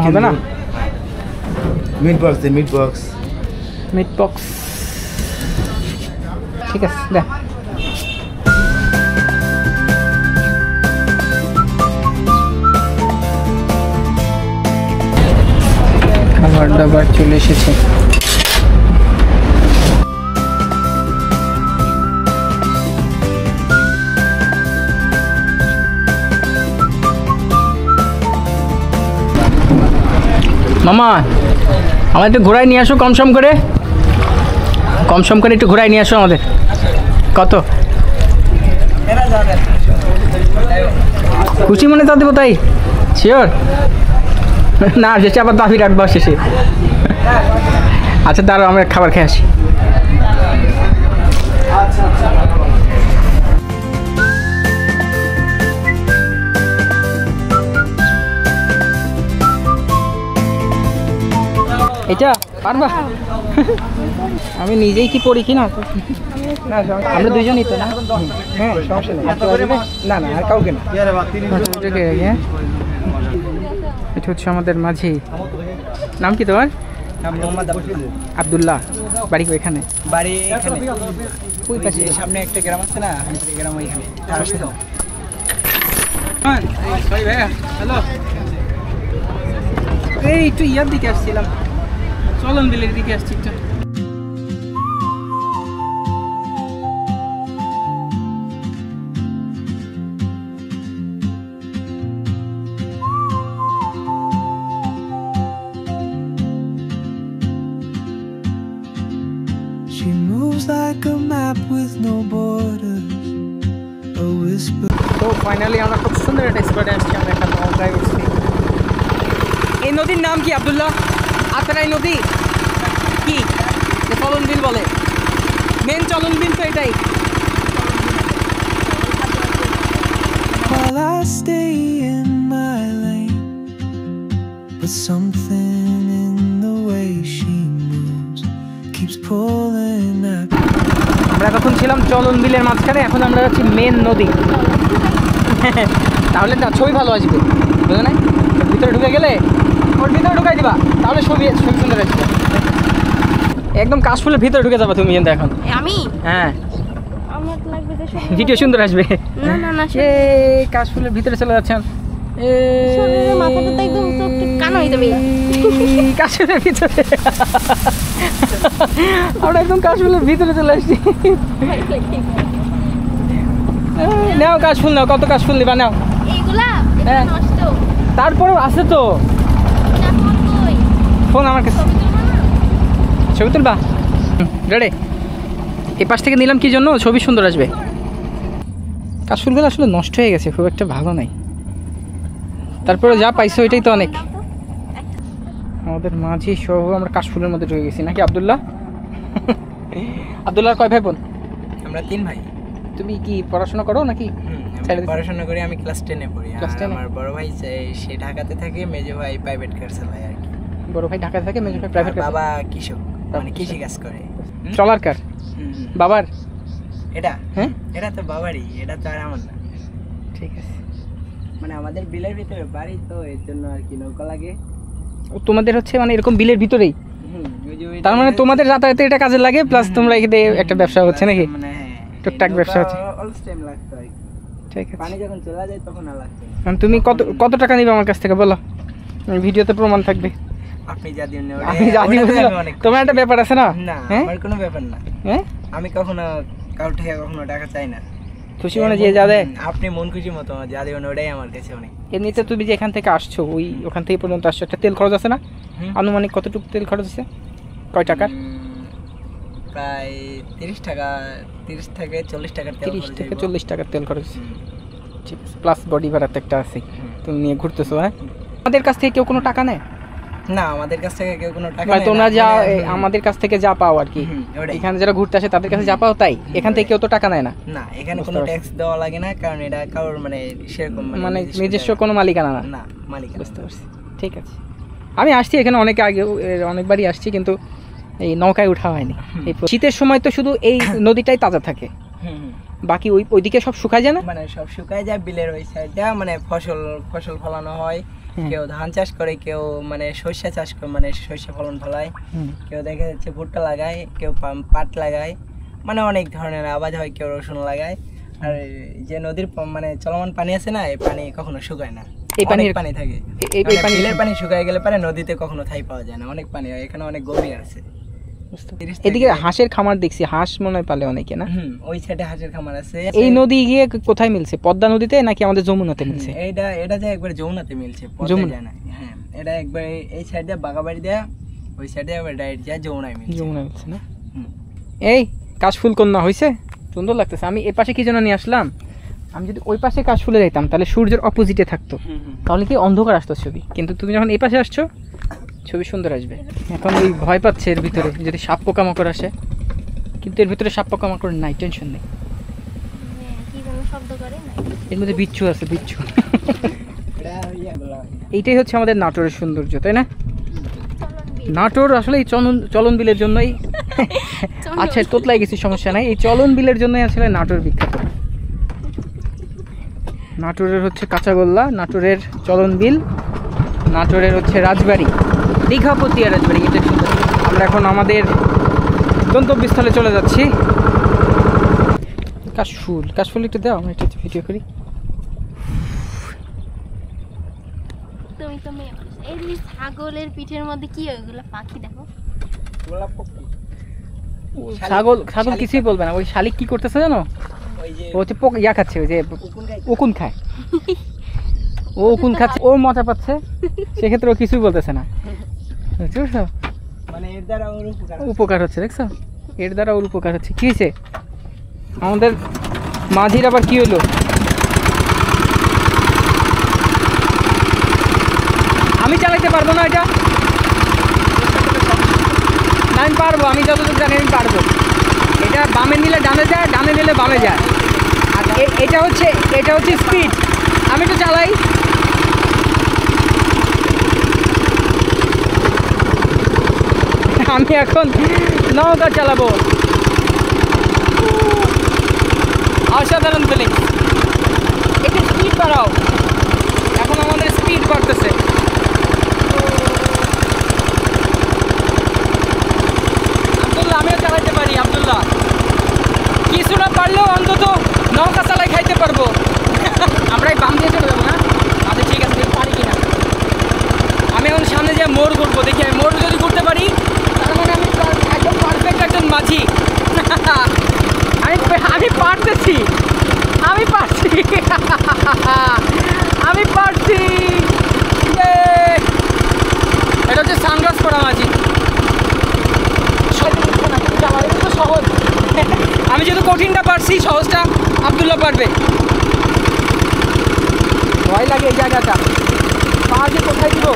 হবে না? Meat box দে, meat box. Meat box ঠিক আছে দে। খাবার দাবার চলে এসেছে। মামা আমাদের একটু ঘোরায় নিয়ে আসো, কম সম করে একটু ঘোরায় নিয়ে আসো আমাদের। কত খুশি মনে তা দেবো, তাই শিওর না? শেষে আবার দাবি রাখবো শেষে। আচ্ছা দাঁড়াও, আমরা খাবার খেয়ে আসি। এটা পারবা? আমি নিজেই কি পড়ি কি না? আমরা দুইজনই তো না? হ্যাঁ সমস্যা নেই। না না আর কাউকে না। এটা হচ্ছে আমাদের মাঝি। নাম কি তোমার? আব্দুল্লাহ। বাড়ি এখানে? বাড়ি এখানে, ওই পাশে সামনে একটা গ্রাম আছে না, গ্রাম ওইখানে। হ্যালো, এই একটু ইয়ার দিকে আসছিলাম, চলন বিলের দিকে আসছি একটু। She moves like a map with no borders, a whisper. তো ফাইনালি আমরা খুব সুন্দর একটা স্পটে আসছি। আমরা একটা নৌকায় উঠছি। এই নদীর নাম কি আব্দুল্লাহ? আতরাই নদী কি চলন বিল বলে? মেন চলন বিল তো এটাই। While I stay in my lane, but something in the way she moves keeps pulling at me. আমরা তখন ছিলাম চলন বিলের মাঝখানে, এখন আমরা যাচ্ছি মেন নদী। তাহলে না ছবি ভালো আসবে, বুঝলে না? ভিতরে ঢুকে গেলে ওর ভিতরে ঢুকাই দিবা, তাহলে ছবি সুন্দর আসবে। একদম কাশফুলের ভিতরে ঢুকে যাবা তুমি কিন্তু এখন। আমি? হ্যাঁ, আমার লাগবে যে ভিডিও সুন্দর আসবে। না না না, এই কাশফুলের ভিতরে চলে যাচ্ছেন। শরীরের মাথাটা তো একদম চোখ কান হয়ে যাবে। কাশফুলের ভিতরে আমরা একদম কাশফুলের ভিতরে চলে আসছি। নাও কাশফুল নাও, কত কাশফুল নিবা নাও। এইগুলা হ্যাঁ। নষ্ট। তারপরেও আছে তো ফোন আমার কাছে। ছবি তুলবা? রেডি? এই পাশ থেকে নিলাম কি জন্য? ছবি সুন্দর আসবে। কাশফুলগুলো আসলে নষ্ট হয়ে গেছে, খুব একটা ভালো নাই। তারপরে যা পাইছো এটাই তো অনেক। আমাদের মাঝি সহ আমরা কাশফুলের মধ্যে ঢুকে গেছি নাকি আব্দুল্লাহ? আব্দুল্লাহর কয় ভাই বোন? আমরা 3 ভাই। তুমি কি পড়াশোনা করো নাকি? পড়াশোনা করি, আমি ক্লাস 10-এ পড়ি। ক্লাস 10 আমার বড় ভাই সে ঢাকাতে থাকে, মেজো ভাই প্রাইভেট কার চালায় আর কি। বড় ভাই ঢাকাতে থাকে, মেজো ভাই প্রাইভেট কার। বাবা কৃষক, মানে কৃষি কাজ করে। ট্রলার কার বাবার? এটা? হ্যাঁ, এটা তো বাবারই, এটা তো আর আমার না। ঠিক আছে। মানে আমাদের বিলের ভিতরে বাড়ি তো, এর জন্য আর কি নৌকা লাগে। ও তোমাদের হচ্ছে মানে এরকম বিলের ভিতরেই? তার মানে তোমাদের যাতায়াতে এটা কাজে লাগে, প্লাস তোমরা এখানে একটা ব্যবসা হচ্ছে নাকি? মানে টুকটাক ব্যবসা হচ্ছে। অলস টাইম লাগতো আর কি। ঠিক আছে। পানি যখন চলে যায় তখন আর লাগতো না। এখন তুমি কত টাকা নিবে আমার কাছ থেকে বলো? ভিডিওতে প্রমাণ থাকবে। আপনি যা দিন আমি যা দিব, তোমার একটা ব্যাপার আছে না? না, হ্যাঁ, আমার কোনো ব্যাপার না। হ্যাঁ, আমি কখনো কারোর থেকে কখনো টাকা চাই না। খুশি মনে যে যা দেয় আপনি মন খুশি মতো যা দেবেন ওটাই আমার কাছে অনেক। এমনিতে তুমি যে এখান থেকে আসছো, ওখান থেকে পর্যন্ত আসছো, একটা তেল খরচ আছে না? আনুমানিক কতটুকু তেল খরচ আছে? কয় টাকার? প্রায় 30 থেকে 40 টাকার তেল। 30 থেকে 40 টাকার তেল খরচ। ঠিক আছে, প্লাস বডি ভাড়া তো একটা আছে, তুমি নিয়ে ঘুরতেছো। হ্যাঁ, আমাদের কাছ থেকে কেউ কোনো টাকা নেয় না? আমাদের কাছ থেকে কেউ কোনো টাকা নেয় না। তোমরা যা আমাদের কাছ থেকে যা পাও আর কি, এখানে যারা ঘুরতে আসে তাদের কাছে যা পাও তাই, এখান থেকে কেউ তো টাকা নেয় না। না, এখানে কোনো ট্যাক্স দেওয়া লাগে না, কারণ এটা কারোর মানে সেরকম মানে নিজস্ব কোনো মালিকানা না। না, মালিকানা। বুঝতে পারছি, ঠিক আছে। আমি আসছি এখানে অনেকবারই আসছি, কিন্তু এই নৌকায় উঠা হয়নি। এই শীতের সময় তো শুধু এই নদীটাই তাজা থাকে, বাকি ওইদিকে সব শুকায় যায় না? মানে সব শুকায় যায়, বিলের ওই সাইডটা মানে ফসল ফলানো হয়, হ্যাঁ। কেউ ধান চাষ করে, কেউ মানে সরিষা চাষ করে, মানে সরিষা ফলন ফলায়, হুম। কেউ দেখা যাচ্ছে ভুট্টা লাগায়, কেউ পাট লাগায়, মানে অনেক ধরনের আবাদ হয়, কেউ রসুন লাগায়। আর এই যে নদীর মানে চলমান পানি আছে না, এই পানি কখনো শুকায় না, এই অনেক পানির- পানি থাকে। এই মানে পানি- বিলের পানি শুকায় গেলে পরে নদীতে কখনো ঠাই পাওয়া যায় না, অনেক পানি হয়, এখানে অনেক গভীর আছে। 30 থেকে- এদিকে হাঁসের খামার দেখছি, হাঁস মনে হয় পালে অনেকে না? ওই সাইডে হাঁসের খামার আছে। এই নদী গিয়ে কোথায় মিলছে? পদ্মা নদীতে নাকি আমাদের যমুনাতে মিলছে? এটা যে একবার যমুনাতে মিলছে, পদ্মায় যমুনা। যায় না। হ্যাঁ, এটা একবার এই সাইড দিয়ে বাগাবাড়ি দেয়া, ওই সাইডে একবার ডাইরেক্ট যায় যমুনায় মিলছে। যমুনা মিলছে না? হুম। এই কাশফুল কন্যা হয়েছে, সুন্দর লাগতেছে। আমি এ পাশে কি জন্য নিয়ে আসলাম, আমি যদি ওই পাশে কাশফুলে যাইতাম তাহলে সূর্যের অপোজিটে থাকতো, তাহলে কি অন্ধকার আসতো ছবি। কিন্তু তুমি যখন এই পাশে আসছো, ছবি সুন্দর আসবে। এখন ওই ভয় পাচ্ছে এর ভিতরে যদি সাপ পোকামাকড় আসে, কিন্তু এর ভিতরে সাপ পোকামাকড় নাই, টেনশন নেই। কি যেন শব্দ করে না? এর মধ্যে বিচ্ছু আছে, বিচ্ছু। এটা ইয়েগুলো। এইটাই হচ্ছে আমাদের নাটোরের সৌন্দর্য, তাই না? চলন বিল। নাটোর আসলে এই চলন বিলের জন্যই আচ্ছা তোতলাই কিছু সমস্যা নাই, এই চলন বিলের জন্যই আসলে নাটোর বিখ্যাত। নাটোরের হচ্ছে কাঁচাগোল্লা, নাটোরের চলন বিল, নাটোরের হচ্ছে রাজবাড়ি, দীঘাপতিয়া রাজবাড়ি, এটা সুন্দর। আমরা এখন আমাদের গন্তব্যস্থলে চলে যাচ্ছি। কাশফুল একটু দাও, আমরা একটু ভিডিও করি। তুমি তো মেয়ে মানুষ। এই যে ছাগলের পিঠের মধ্যে কি ওইগুলো পাখি দেখো? গোলাপ পক্ষী। ছাগল কিছুই বলবে না, ওই শালিক কি করতেছে জানো? ওই যে ও হচ্ছে ইয়া খাচ্ছে, ওই যে উকুন গাই। উকুন খায়, ও উকুন খাচ্ছে, ও মজা পাচ্ছে, সেক্ষেত্রে ও কিছুই বলতেছে না। বুঝছো? মানে এর দ্বারা ওর উপকার। উপকার হচ্ছে, দেখছো? এর দ্বারা ওর উপকার হচ্ছে। কি হয়েছে আমাদের মাঝির আবার কি হলো? আমি চালাইতে পারবো না এটা, না আমি পারবো, আমি যতটুকু জানি আমি পারবো। এটা বামে নিলে ডানে যায়, ডানে নিলে বামে যায়। আর এটা হচ্ছে স্পিড। আমি তো চালাই, আমি এখন নৌকা চালাবো। অসাধারণ ফিলিং। একটু স্পিড বাড়াও, এখন আমাদের স্পিড বাড়তেছে। আব্দুল্লাহ, আমিও চালাইতে পারি। আব্দুল্লাহ, কিছু না পারলেও অন্তত নৌকা চালাই খাইতে পারবো। আমরা এই বাম দিয়ে চলে যাবো না? আচ্ছা ঠিক আছে, দেখি পারি কিনা। আমি এখন সামনে যে মোড় ঘুরবো, দেখি আমি মোড় যদি ঘুরতে পারি তার মানে আমি একদম পারফেক্ট একজন মাঝি। আমি পারতেছি, আমি পারছি, আমি পারছি। এটা হচ্ছে সানগ্লাস পরা মাঝি। সহজ, আমি যেহেতু কঠিনটা পারছি, সহজটা আব্দুল্লাহ পারবে। ভয় লাগে এই জায়গাটা, পা যে কোথায় দিব।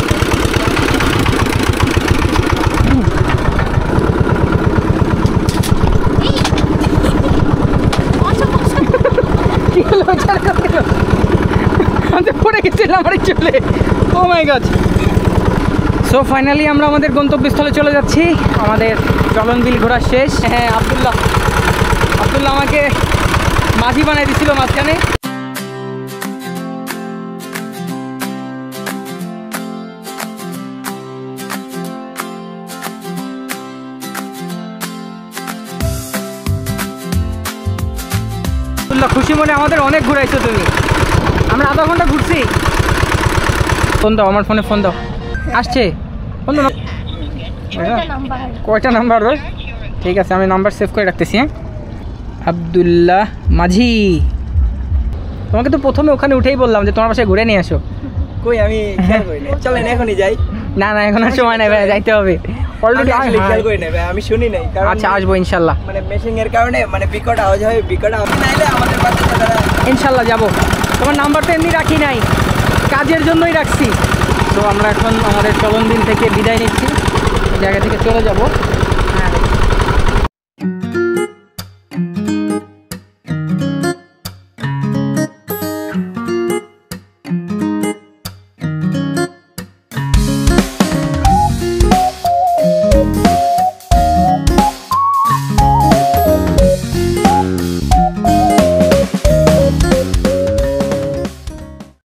কি হলো? আমি পড়ে গেছিলাম আমার চলে। ও মাই গড। সো ফাইনালি আমরা আমাদের গন্তব্যস্থলে চলে যাচ্ছি। আমাদের চলন বিল ঘোরা শেষ। হ্যাঁ, আব্দুল্লাহ আমাকে মাঝি বানাই দিছিল মাঝখানে। খুশি মনে আমাদের অনেক ঘুরাইছো তুমি। আমরা আধা ঘন্টা ঘুরছি। ফোন দাও, আমার ফোনে ফোন দাও। আসছে ফোন দাও। ওইটা নাম্বার। কয়টা নাম্বার ওর? ঠিক আছে, আমি নাম্বার সেভ করে রাখতেছি। হ্যাঁ, আব্দুল্লাহ মাঝি। তোমাকে তো প্রথমে ওখানে উঠেই বললাম যে তোমার বাসায় ঘুরে নিয়ে আসো। কই আমি খেয়াল করি না। চলেন এখনই যাই। না এখন আর সময় নাই ভাই, যাইতে হবে অলরেডি। আমি খেয়াল করি না ভাই, আমি শুনি নাই। কারণ আচ্ছা, আসবো ইনশাল্লাহ। মানে মেশিং এর কারণে মানে বিকট আওয়াজ হয়, বিকট আওয়াজ নাইলে আমাদের বাচ্চারা ইনশাল্লাহ যাবো। তোমার নাম্বার তো এমনি রাখি নাই, কাজের জন্যই রাখছি। তো আমরা এখন আমাদের চলন বিল থেকে বিদায় নিচ্ছি, জায়গা থেকে চলে যাবো। হ্যাঁ।